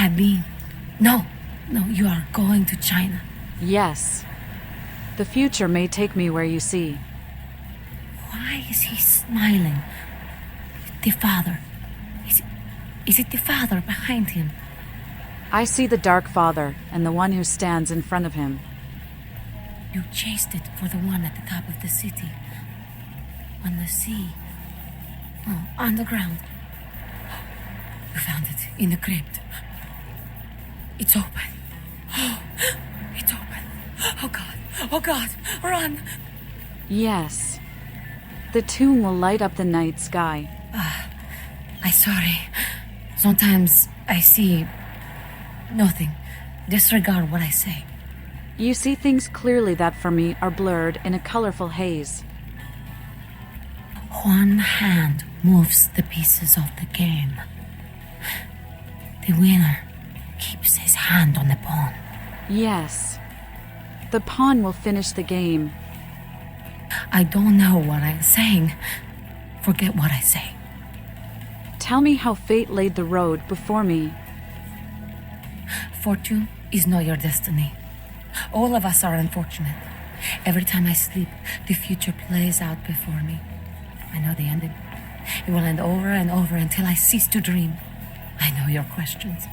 have been. No, you are going to China. Yes. The future may take me where you see. Why is he smiling? The father. Is it the father behind him? I see the Dark Father and the one who stands in front of him. You chased it for the one at the top of the city. On the sea. Oh, on the ground. You found it in the crypt. It's open. Oh, it's open. Oh God, run. Yes. The tomb will light up the night sky. I'm sorry. Sometimes I see nothing. Disregard what I say. You see things clearly that for me are blurred in a colorful haze. One hand moves the pieces of the game. The winner keeps his hand on the pawn. Yes. The pawn will finish the game. I don't know what I'm saying. Forget what I say. Tell me how fate laid the road before me. Fortune is not your destiny. All of us are unfortunate. Every time I sleep, the future plays out before me. I know the ending. It will end over and over until I cease to dream. I know your questions.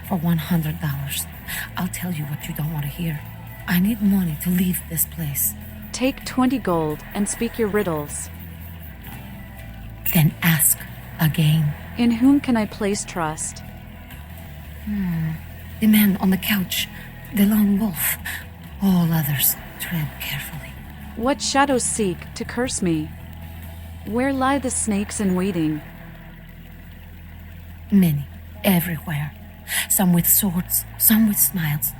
For $100, I'll tell you what you don't want to hear. I need money to leave this place. Take 20 gold and speak your riddles. Then ask again. In whom can I place trust? The man on the couch, the lone wolf. All others tread carefully. What shadows seek to curse me? Where lie the snakes in waiting? Many, everywhere. Some with swords, some with smiles.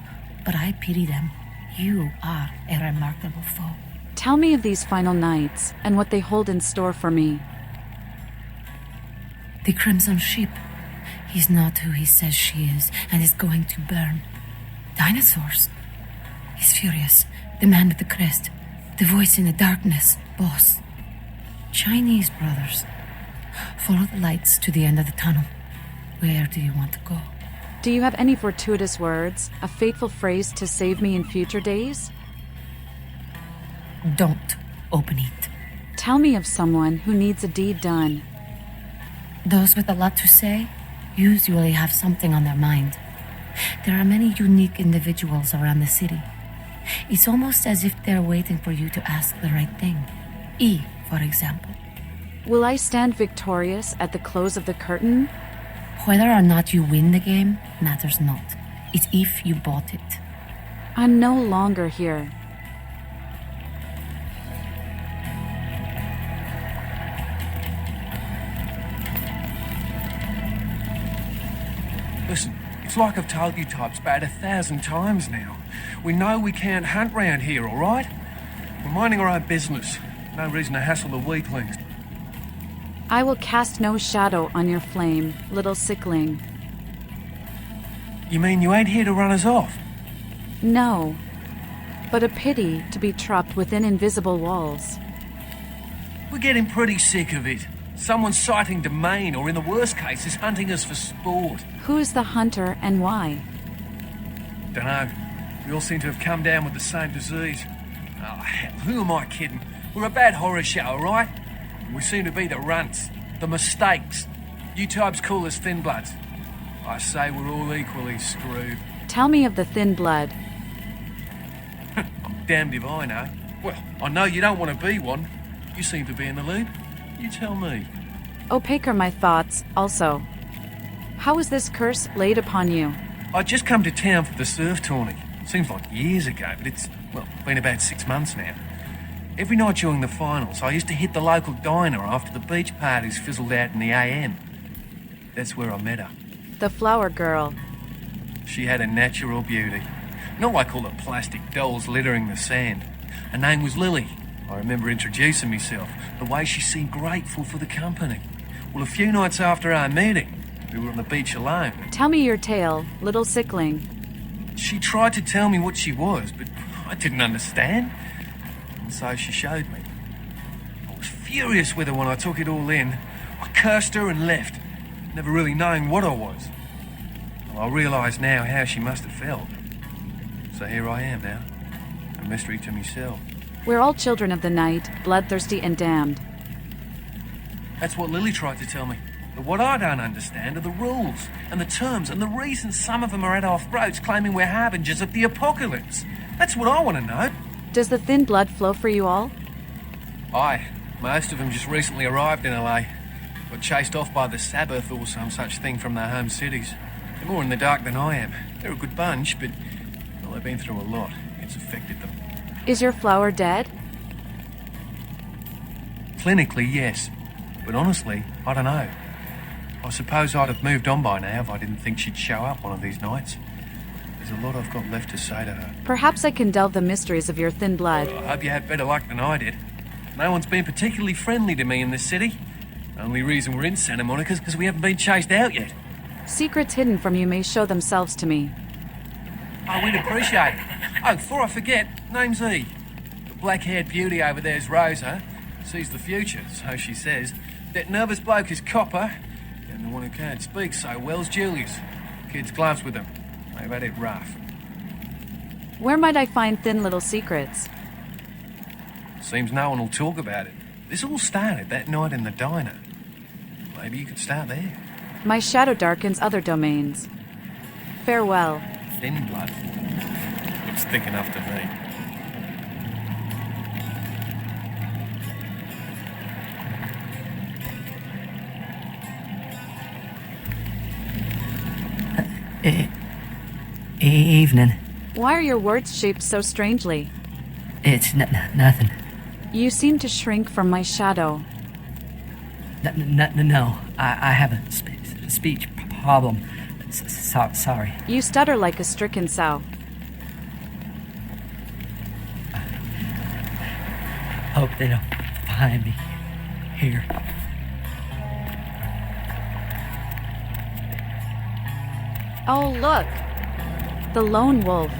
But I pity them. You are a remarkable foe. Tell me of these final nights and what they hold in store for me. The Crimson Ship. He's not who he says she is, and is going to burn. Dinosaurs. He's furious. The man with the crest. The voice in the darkness. Boss. Chinese brothers. Follow the lights to the end of the tunnel. Where do you want to go? Do you have any fortuitous words, a fateful phrase to save me in future days? Don't open it. Tell me of someone who needs a deed done. Those with a lot to say usually have something on their mind. There are many unique individuals around the city. It's almost as if they're waiting for you to ask the right thing. E, for example. Will I stand victorious at the close of the curtain? Whether or not you win the game matters not. It's if you bought it. I'm no longer here. Listen, it's like I've told you types about 1,000 times now. We know we can't hunt round here, all right? We're minding our own business. No reason to hassle the weaklings. I will cast no shadow on your flame, little sickling. You mean you ain't here to run us off? No, but a pity to be trapped within invisible walls. We're getting pretty sick of it. Someone's sighting domain, or in the worst case, is hunting us for sport. Who is the hunter and why? Dunno. We all seem to have come down with the same disease. Oh, hell, who am I kidding? We're a bad horror show, all right? We seem to be the runts, the mistakes. You types call us thin bloods. I say we're all equally screwed. Tell me of the thin blood. I'm damned if I know. Well, I know you don't want to be one. You seem to be in the lead. You tell me. Opaque are my thoughts, also. How was this curse laid upon you? I just come to town for the surf tourney. Seems like years ago, but it's, well, been about 6 months now. Every night during the finals, I used to hit the local diner after the beach parties fizzled out in the AM. That's where I met her. The flower girl. She had a natural beauty. Not like all the plastic dolls littering the sand. Her name was Lily. I remember introducing myself, the way she seemed grateful for the company. Well, a few nights after our meeting, we were on the beach alone. Tell me your tale, little sickling. She tried to tell me what she was, but I didn't understand. And so she showed me. I was furious with her when I took it all in. I cursed her and left, never really knowing what I was. Well, I realise now how she must have felt. So here I am now, a mystery to myself. We're all children of the night, bloodthirsty and damned. That's what Lily tried to tell me. But what I don't understand are the rules and the terms and the reasons some of them are at our throats claiming we're harbingers of the apocalypse. That's what I want to know. Does the thin blood flow for you all? Aye, most of them just recently arrived in LA. Got chased off by the Sabbath or some such thing from their home cities. They're more in the dark than I am. They're a good bunch, but well, they've been through a lot. It's affected them. Is your flower dead? Clinically, yes. But honestly, I don't know. I suppose I'd have moved on by now if I didn't think she'd show up one of these nights. There's a lot I've got left to say to her. Perhaps I can delve the mysteries of your thin blood. I hope you had better luck than I did. No one's been particularly friendly to me in this city. The only reason we're in Santa Monica is because we haven't been chased out yet. Secrets hidden from you may show themselves to me. Oh, we'd appreciate it. Oh, before I forget, name's E. The black-haired beauty over there's Rosa. Sees the future, so she says. That nervous bloke is Copper. And the one who can't speak so well's Julius. Kids gloves with them. They've had it rough. Where might I find thin little secrets? Seems no one will talk about it. This all started that night in the diner. Maybe you could start there. My shadow darkens other domains. Farewell. Thin blood. Looks thick enough to me. Evening. Why are your words shaped so strangely? It's nothing. You seem to shrink from my shadow. No, I have a speech problem. Sorry. You stutter like a stricken sow. Hope they don't find me here. Oh, look! The lone wolf.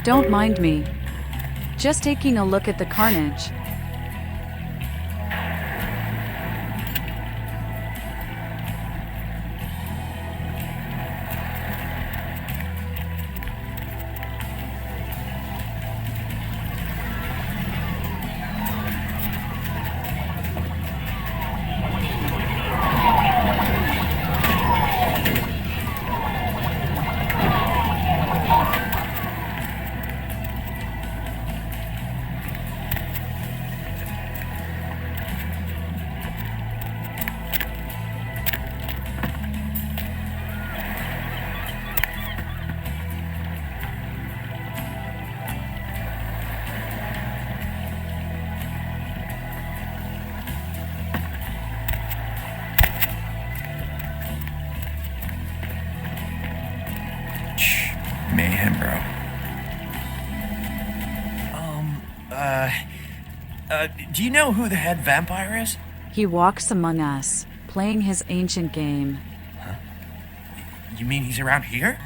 Don't mind me. Just taking a look at the carnage. Mayhem, bro. Do you know who the head vampire is? He walks among us, playing his ancient game. You mean he's around here?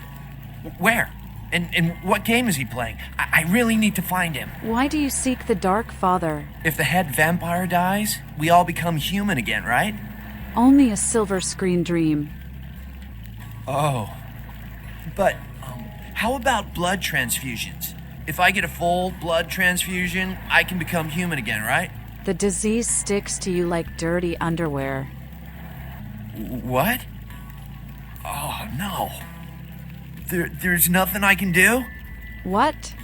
Where? And what game is he playing? I really need to find him. Why do you seek the Dark Father? If the head vampire dies, we all become human again, right? Only a silver screen dream. Oh. But, how about blood transfusions? If I get a full blood transfusion, I can become human again, right? The disease sticks to you like dirty underwear. What? Oh, no. There's nothing I can do? What?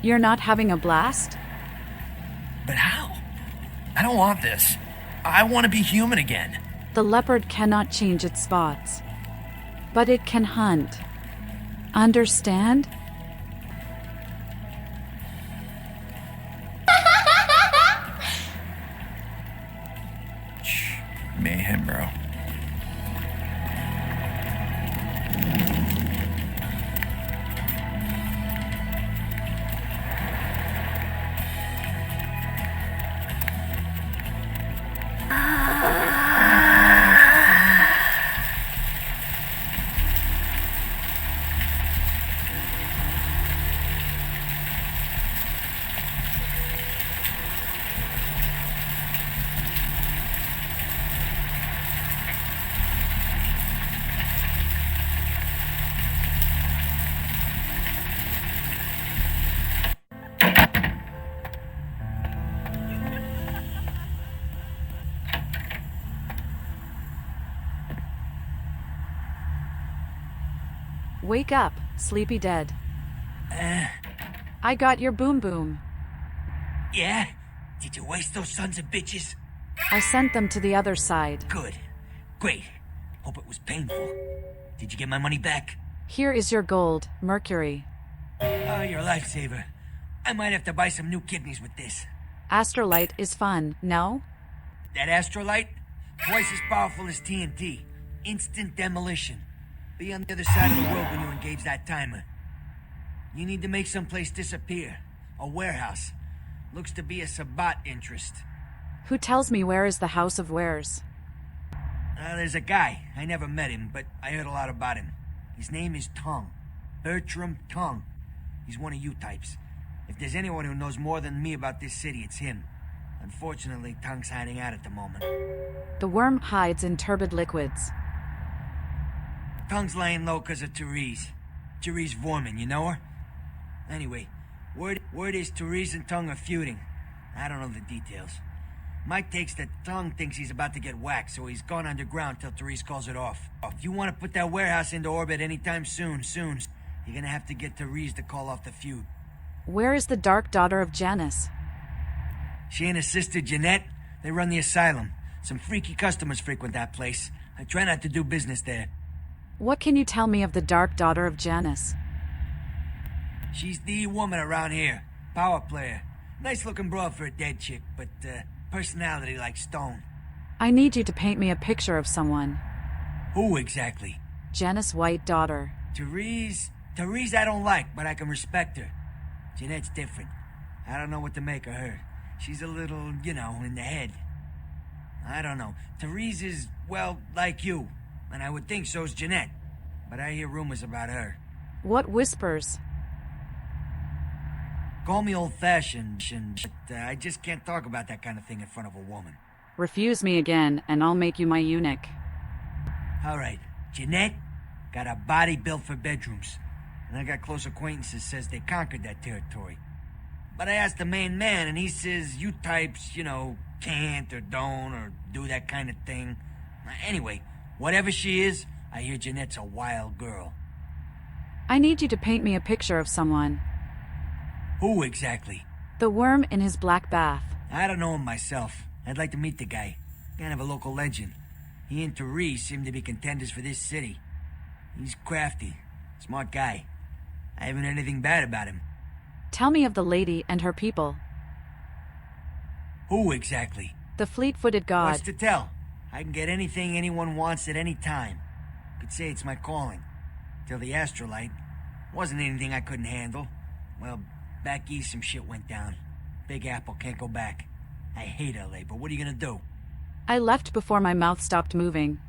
You're not having a blast? But how? I don't want this. I want to be human again. The leopard cannot change its spots, but it can hunt. Understand? Mayhem, bro. Wake up, sleepy dead. I got your boom boom. Yeah? Did you waste those sons of bitches? I sent them to the other side. Good. Great. Hope it was painful. Did you get my money back? Here is your gold, Mercury. Oh, you're a lifesaver. I might have to buy some new kidneys with this. Astrolite is fun, no? That astrolite? Twice as powerful as TNT. Instant demolition. Be on the other side of the world when you engage that timer. You need to make someplace disappear. A warehouse. Looks to be a Sabbat interest. Who tells me where is the House of Wares? There's a guy. I never met him, but I heard a lot about him. His name is Tongue. Bertram Tongue. He's one of you types. If there's anyone who knows more than me about this city, it's him. Unfortunately, Tongue's hiding out at the moment. The worm hides in turbid liquids. Tongue's laying low because of Therese. Therese Vorman, you know her? Anyway, word is Therese and Tongue are feuding. I don't know the details. My take's that Tongue thinks he's about to get whacked, so he's gone underground till Therese calls it off. If you want to put that warehouse into orbit anytime soon, you're gonna have to get Therese to call off the feud. Where is the dark daughter of Janus? She and her sister Jeanette, they run the asylum. Some freaky customers frequent that place. I try not to do business there. What can you tell me of the dark daughter of Janus? She's the woman around here. Power player. Nice looking broad for a dead chick, but personality like stone. I need you to paint me a picture of someone. Who exactly? Janus' white daughter. Therese I don't like, but I can respect her. Jeanette's different. I don't know what to make of her. She's a little, in the head. I don't know. Therese is, well, like you. And I would think so's Jeanette. But I hear rumors about her. What whispers? Call me old-fashioned, but I just can't talk about that kind of thing in front of a woman. Refuse me again, and I'll make you my eunuch. All right. Jeanette got a body built for bedrooms. And I got close acquaintances says they conquered that territory. But I asked the main man, and he says you types, can't or don't or do that kind of thing. Anyway, whatever she is, I hear Jeanette's a wild girl. I need you to paint me a picture of someone. Who exactly? The worm in his black bath. I don't know him myself. I'd like to meet the guy. Kind of a local legend. He and Therese seem to be contenders for this city. He's crafty. Smart guy. I haven't heard anything bad about him. Tell me of the lady and her people. Who exactly? The fleet-footed god. What's to tell? I can get anything anyone wants at any time. Could say it's my calling. Till the astrolite. Wasn't anything I couldn't handle. Well, back east some shit went down. Big Apple can't go back. I hate LA, but what are you gonna do? I left before my mouth stopped moving.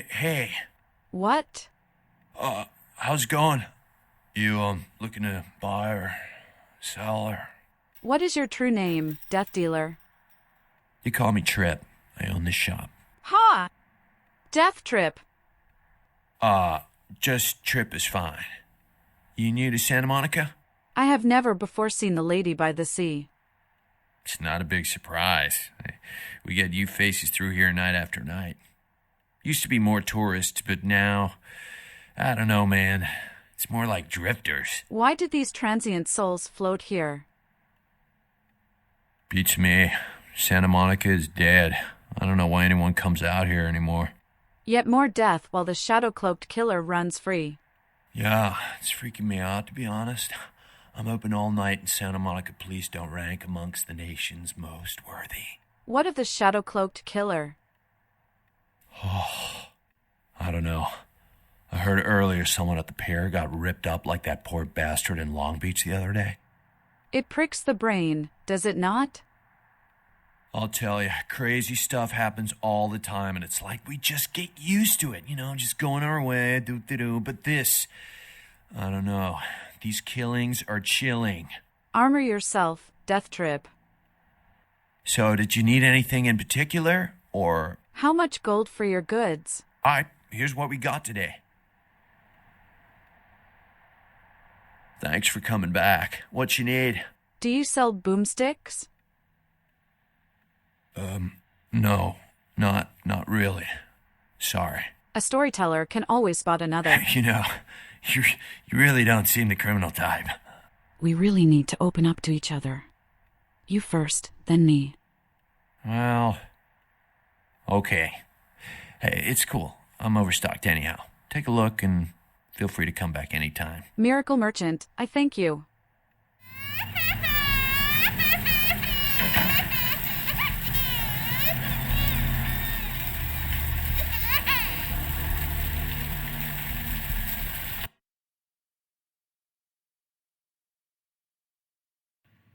Hey. What? How's it going? You, looking to buy or sell or... What is your true name, death dealer? You call me Trip. I own this shop. Ha! Death Trip. Just Trip is fine. You new to Santa Monica? I have never before seen the lady by the sea. It's not a big surprise. We get you faces through here night after night. Used to be more tourists, but now, I don't know, man. It's more like drifters. Why did these transient souls float here? Beats me. Santa Monica is dead. I don't know why anyone comes out here anymore. Yet more death while the shadow-cloaked killer runs free. Yeah, it's freaking me out, to be honest. I'm open all night and Santa Monica police don't rank amongst the nation's most worthy. What of the shadow-cloaked killer? I don't know. I heard earlier someone at the pier got ripped up like that poor bastard in Long Beach the other day. It pricks the brain, does it not? I'll tell you, crazy stuff happens all the time, and it's like we just get used to it, just going our way, do-do-do. But this, I don't know. These killings are chilling. Armor yourself, Death Trip. So, did you need anything in particular, or... How much gold for your goods? Alright, here's what we got today. Thanks for coming back. What you need? Do you sell boomsticks? No, not really. Sorry. A storyteller can always spot another. You know, you really don't seem the criminal type. We really need to open up to each other. You first, then me. Well, okay. Hey, it's cool. I'm overstocked anyhow. Take a look and feel free to come back anytime. Miracle Merchant, I thank you.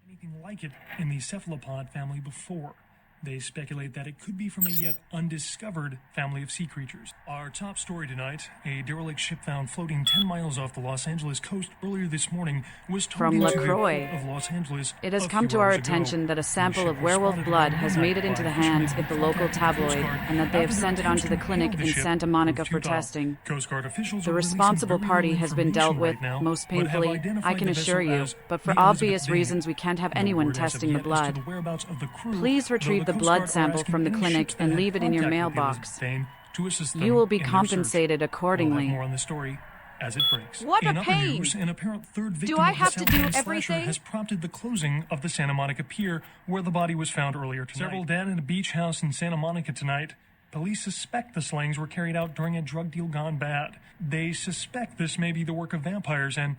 Anything like it in the cephalopod family before. They speculate that it could be from a yet undiscovered family of sea creatures. Our top story tonight, a derelict ship found floating 10 miles off the Los Angeles coast earlier this morning was towed From into LaCroix. the port of Los Angeles. It has a come few to our hours ago. attention that a sample The of ship werewolf was blood spotted has overnight made it into by the hands fishermen of the and local Coast Guard tabloid, and that they have after sent it their onto the attempts to clinic hail the in ship Santa Monica for proved futile. testing. Coast Guard officials The are releasing responsible very party little has been dealt information with right now, most but have painfully, I identified can the assure vessel you, as but for the Elizabeth obvious Dane. reasons we can't have No anyone word as of testing the yet as to blood. the whereabouts of the crew, Please though retrieve the Coast blood Guard are sample asking from the any clinic ships that and had leave it in your contact with the mailbox. Elizabeth Dane to assist them You will be in their compensated search. accordingly. We'll have more on the story as it breaks. What In a other pain! news, an apparent third victim I of the have to South do Bend slasher everything? has prompted the closing of the Santa Monica Pier, where the body was found earlier tonight. Several dead in a beach house in Santa Monica tonight. Police suspect the slayings were carried out during a drug deal gone bad. They suspect this may be the work of vampires, and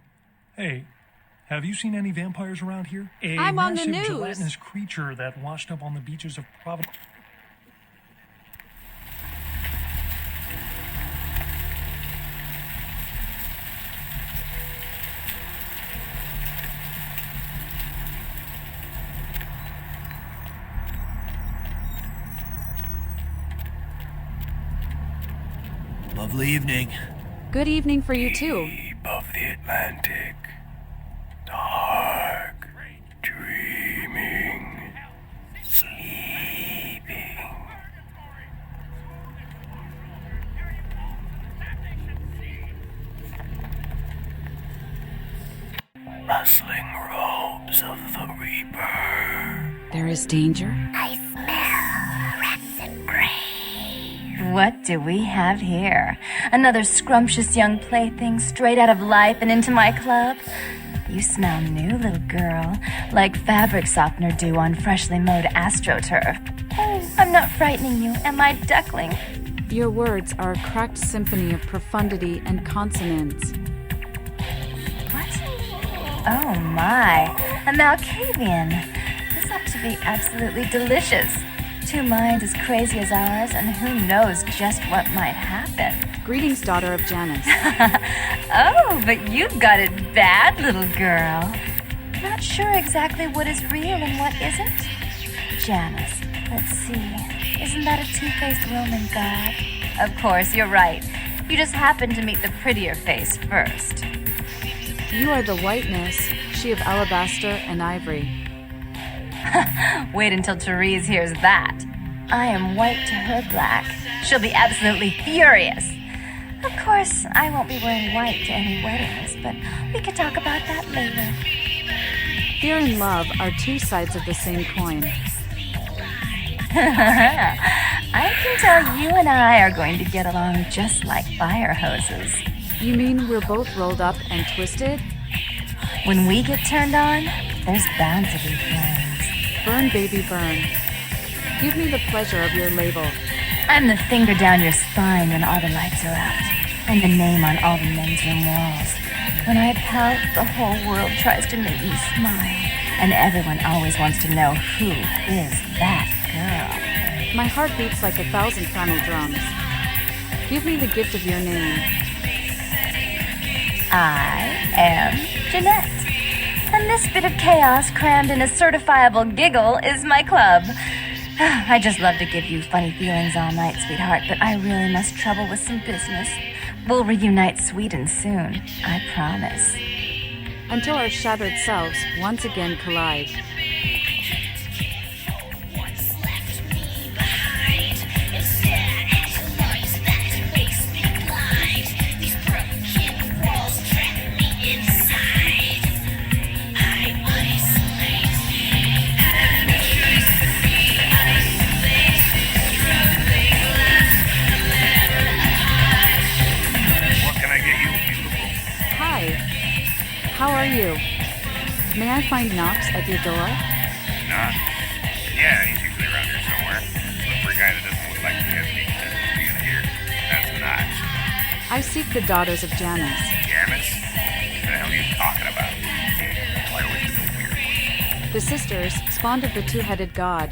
hey, have you seen any vampires around here? A I'm on the massive news. gelatinous creature that washed up on the beaches of Providence. Lovely evening. Good evening for you too. Deep of the Atlantic. Dark. Dreaming. Sleeping. Rustling robes of the Reaper. There is danger? What do we have here? Another scrumptious young plaything straight out of life and into my club? You smell new, little girl, like fabric softener dew on freshly mowed astroturf. Oh, I'm not frightening you, am I, duckling? Your words are a cracked symphony of profundity and consonance. What? Oh my, a Malkavian. This ought to be absolutely delicious. Two minds as crazy as ours, and who knows just what might happen. Greetings, daughter of Janus. Oh, but you've got it bad, little girl. Not sure exactly what is real and what isn't? Janus, let's see. Isn't that a two-faced Roman god? Of course, you're right. You just happened to meet the prettier face first. You are the whiteness, she of alabaster and ivory. Wait until Therese hears that. I am white to her black. She'll be absolutely furious. Of course, I won't be wearing white to any weddings, but we could talk about that later. Fear and love are two sides of the same coin. I can tell you and I are going to get along just like fire hoses. You mean we're both rolled up and twisted? When we get turned on, there's bound to be flames. Burn, baby, burn. Give me the pleasure of your label. I'm the finger down your spine when all the lights are out. I'm the name on all the men's room walls. When I pout, the whole world tries to make me smile. And everyone always wants to know who is that girl. My heart beats like 1,000 flannel drums. Give me the gift of your name. I am Jeanette. And this bit of chaos crammed in a certifiable giggle is my club. I just love to give you funny feelings all night, sweetheart, but I really must trouble with some business. We'll reunite sweet and soon, I promise. until our shattered selves once again collide. How are you? May I find Knox at your door? Knox? Yeah, he's usually around here somewhere. Look for a guy that doesn't look like he has any business being here. That's Knox. I seek the daughters of Janus. Janus? What the hell are you talking about? Why always do the weird ones? The sisters, spawned of the two-headed god.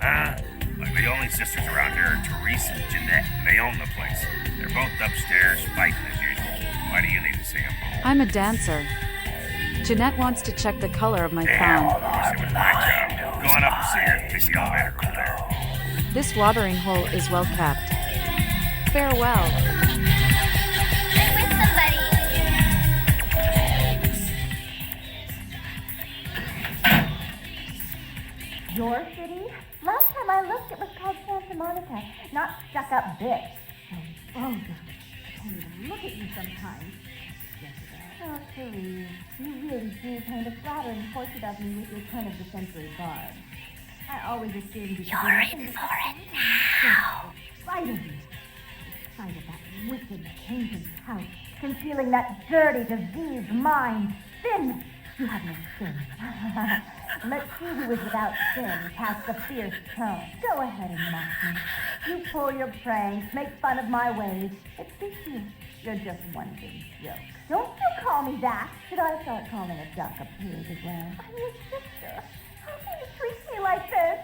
Like the only sisters around here are Teresa and Jeanette, and they own the place. They're both upstairs fighting as usual. Why do you need to see them? I'm a dancer. Jeanette wants to check the color of my crown. It was my job. Go on up and see her. Take the elevator over there. This watering hole is well kept. Farewell. I'm with somebody. Your city? Last time I looked, it was called Santa Monica, not stuck-up bitch. So vulgar. I can't even look at you sometimes. Oh, Therese, you really do paint a flattering portrait of me with your turn-of-the-century garb. I always assumed you could do nothing but now. The sight of you. The sight of that wicked painted house, concealing that dirty, diseased mind. Sin! You have no sin. Let's see who is without sin, cast a fierce tone. Go ahead and mock me. You pull your pranks, make fun of my ways. It suits you. You're just one big joke. Don't you call me that. Should I start calling a duck a pig as well? I'm your sister. How can you treat me like this?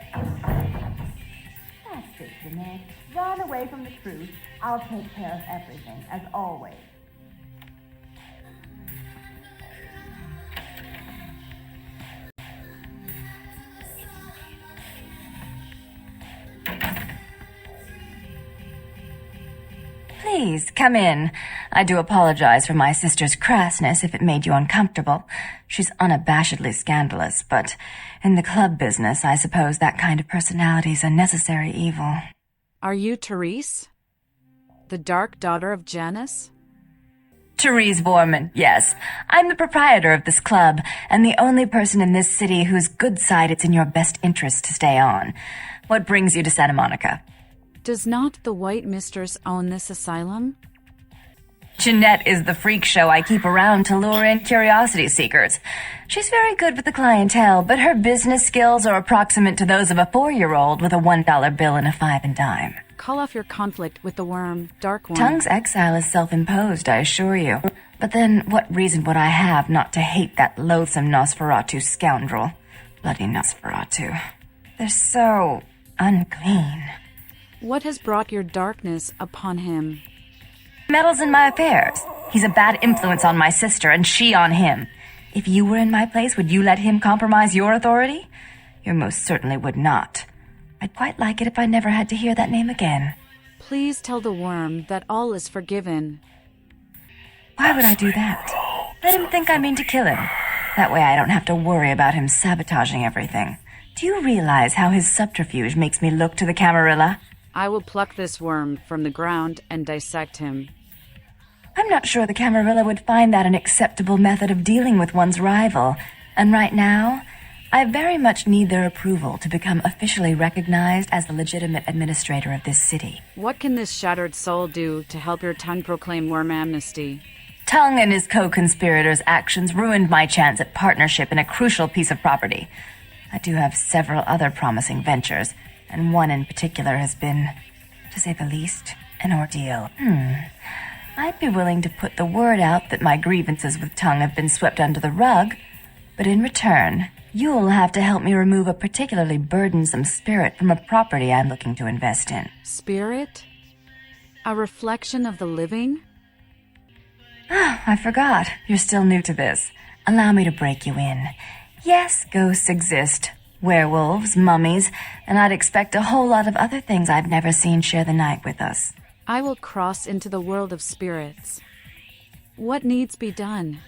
That's it, Jeanette. Run away from the truth. I'll take care of everything, as always. Please, come in. I do apologize for my sister's crassness if it made you uncomfortable. She's unabashedly scandalous, but in the club business, I suppose that kind of personality's a necessary evil. Are you Therese? The dark daughter of Janus? Therese Vorman, yes. I'm the proprietor of this club, and the only person in this city whose good side it's in your best interest to stay on. What brings you to Santa Monica? Does not the White Mistress own this asylum? Jeanette is the freak show I keep around to lure in curiosity seekers. She's very good with the clientele, but her business skills are approximate to those of a 4-year-old with a $1 bill and a 5 and dime. Call off your conflict with the worm, Dark One. Tongue's exile is self-imposed, I assure you. But then what reason would I have not to hate that loathsome Nosferatu scoundrel? Bloody Nosferatu. They're so unclean. What has brought your darkness upon him? Meddles in my affairs. He's a bad influence on my sister, and she on him. If you were in my place, would you let him compromise your authority? You most certainly would not. I'd quite like it if I never had to hear that name again. Please tell the worm that all is forgiven. Why would I do that? Let him think I mean to kill him. That way I don't have to worry about him sabotaging everything. Do you realize how his subterfuge makes me look to the Camarilla? I will pluck this worm from the ground and dissect him. I'm not sure the Camarilla would find that an acceptable method of dealing with one's rival. And right now, I very much need their approval to become officially recognized as the legitimate administrator of this city. What can this shattered soul do to help your tongue proclaim worm amnesty? Tongue and his co-conspirators' actions ruined my chance at partnership in a crucial piece of property. I do have several other promising ventures, and one in particular has been, to say the least, an ordeal. I'd be willing to put the word out that my grievances with Tongue have been swept under the rug, but in return, you'll have to help me remove a particularly burdensome spirit from a property I'm looking to invest in. Spirit? A reflection of the living? I forgot. You're still new to this. Allow me to break you in. Yes, ghosts exist. Werewolves, mummies, and I'd expect a whole lot of other things I've never seen share the night with us. I will cross into the world of spirits. What needs be done?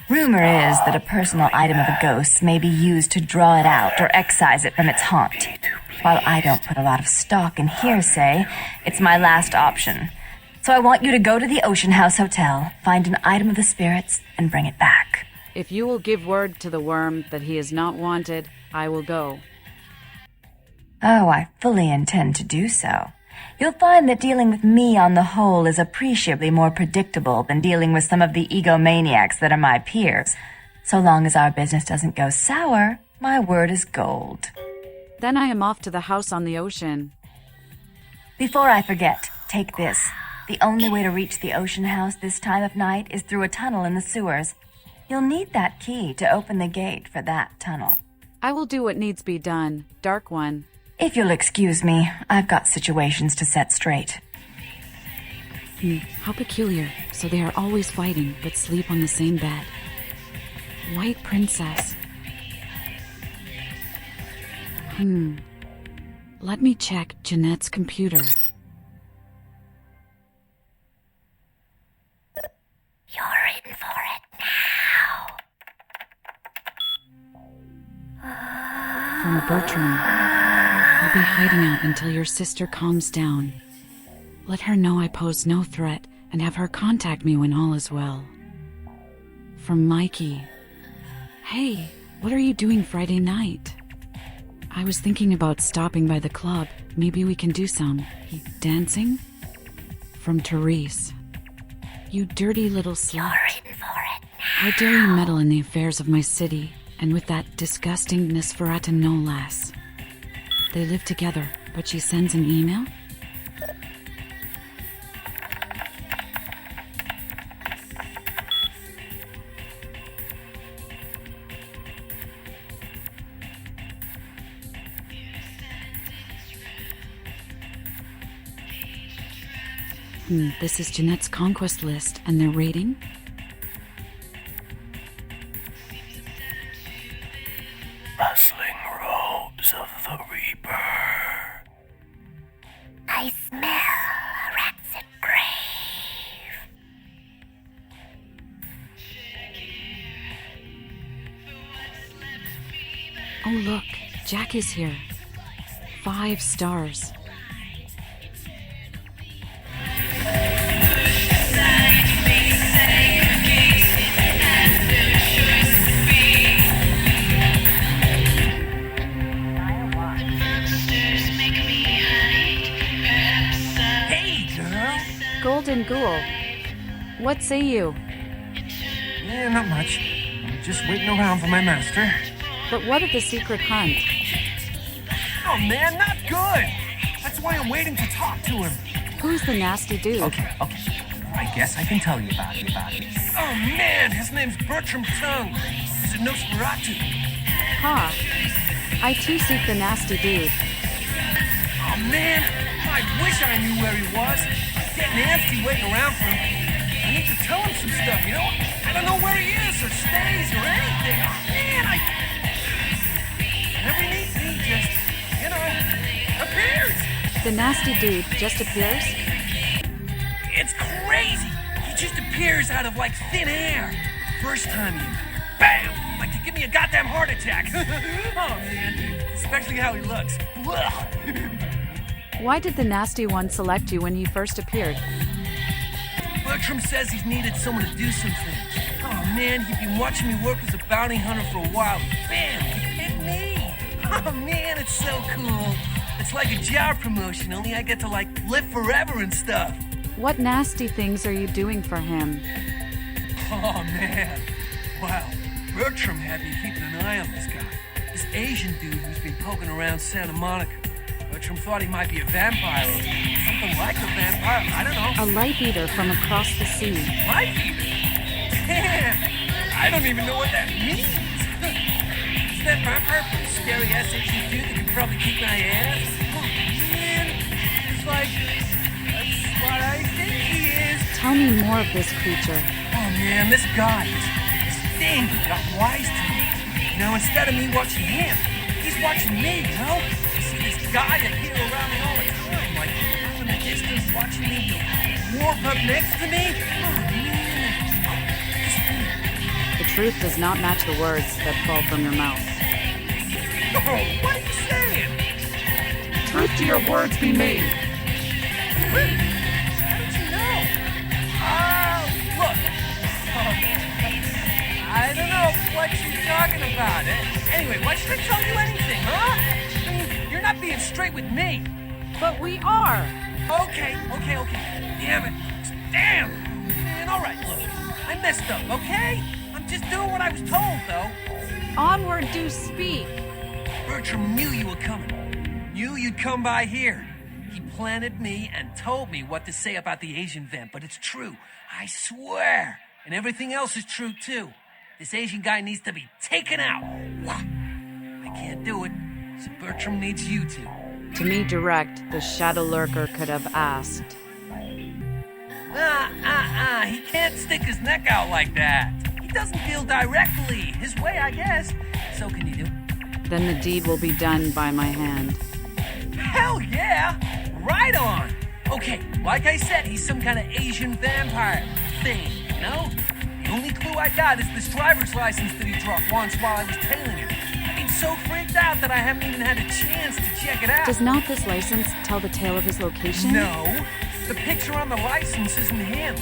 Rumor is that a personal item of a ghost's may be used to draw it out or excise it from its haunt. While I don't put a lot of stock in hearsay, it's my last option. So I want you to go to the Ocean House Hotel, find an item of the spirits, and bring it back. If you will give word to the worm that he is not wanted, I will go. Oh, I fully intend to do so. You'll find that dealing with me on the whole is appreciably more predictable than dealing with some of the egomaniacs that are my peers. So long as our business doesn't go sour, my word is gold. Then I am off to the house on the ocean. Before I forget, take this. The only way to reach the Ocean House this time of night is through a tunnel in the sewers. You'll need that key to open the gate for that tunnel. I will do what needs be done, Dark One. If you'll excuse me, I've got situations to set straight. How peculiar. So they are always fighting, but sleep on the same bed. White Princess. Let me check Jeanette's computer. You're in for it now. From Bertram. I'll be hiding out until your sister calms down. Let her know I pose no threat and have her contact me when all is well. From Mikey. Hey, what are you doing Friday night? I was thinking about stopping by the club. Maybe we can do some dancing? From Therese. You dirty little slut. You're in for it now. How dare you meddle in the affairs of my city, and with that disgusting Nosferatu no less. They live together, but she sends an email? This is Jeanette's conquest list, and their rating? Rustling robes of the Reaper. I smell a rancid grave. Oh look, Jack is here. 5 stars. Golden Ghoul. What say you? Yeah, not much. I'm just waiting around for my master. But what of the secret hunt? Oh man, not good! That's why I'm waiting to talk to him. Who's the nasty dude? Okay. I guess I can tell you about it. Oh man, his name's Bertram Tongue. He's a Nosferatu. Huh. I too seek the nasty dude. Oh man, I wish I knew where he was. Getting antsy waiting around for him. I need to tell him some stuff, you know? I don't know where he is or stays or anything. Oh man, whenever he needs me, just, appears. The nasty dude just appears? It's crazy. He just appears out of like thin air. First time he appeared, bam! Like to give me a goddamn heart attack. Oh man, especially how he looks. Why did the nasty one select you when you first appeared? Bertram says he's needed someone to do some things. Oh man, he'd been watching me work as a bounty hunter for a while. Bam! He picked me! Oh man, it's so cool. It's like a job promotion, only I get to live forever and stuff. What nasty things are you doing for him? Oh man. Wow. Bertram had me keeping an eye on this guy. This Asian dude who's been poking around Santa Monica. Bertram thought he might be a vampire or something like a vampire. I don't know. A life eater from across the sea. Life eater? Damn! I don't even know what that means. Is that vampire for a scary ass Asian dude that can probably kick my ass? Oh man, it's like that's what I think he is. Tell me more of this creature. Oh man, this guy, this thing got wise to me. Now instead of me watching him, he's watching me, you know? This guy appear around me all the time, like up in the distance watching me warp up next to me. Oh man. The truth does not match the words that fall from your mouth. Oh, what are you saying? Truth to your words be made. How did you know? Look. I don't know what you're talking about. Anyway, why should I tell you anything, huh? I mean, you're not being straight with me. But we are. Okay. Damn it. Damn. Man, all right, look. I messed up, okay? I'm just doing what I was told, though. Onward do speak. Bertram knew you were coming. Knew you'd come by here. He planted me and told me what to say about the Asian vamp, but it's true. I swear. And everything else is true, too. This Asian guy needs to be taken out. I can't do it, so Bertram needs you to. To me direct, the shadow lurker could have asked. He can't stick his neck out like that. He doesn't deal directly. His way, I guess. So can you do? Then the deed will be done by my hand. Hell yeah! Right on! Okay, like I said, he's some kind of Asian vampire thing, you know? The only clue I got is this driver's license that he dropped once while I was tailing him. I'm so freaked out that I haven't even had a chance to check it out. Does not this license tell the tale of his location? No. The picture on the license isn't him.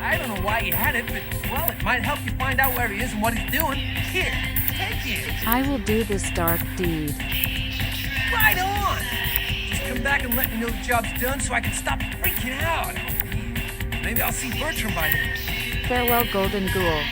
I don't know why he had it, but, well, it might help you find out where he is and what he's doing. Here, take it. I will do this dark deed. Right on! Just come back and let me know the job's done so I can stop freaking out. Maybe I'll see Bertram by then. Farewell, Golden Ghoul.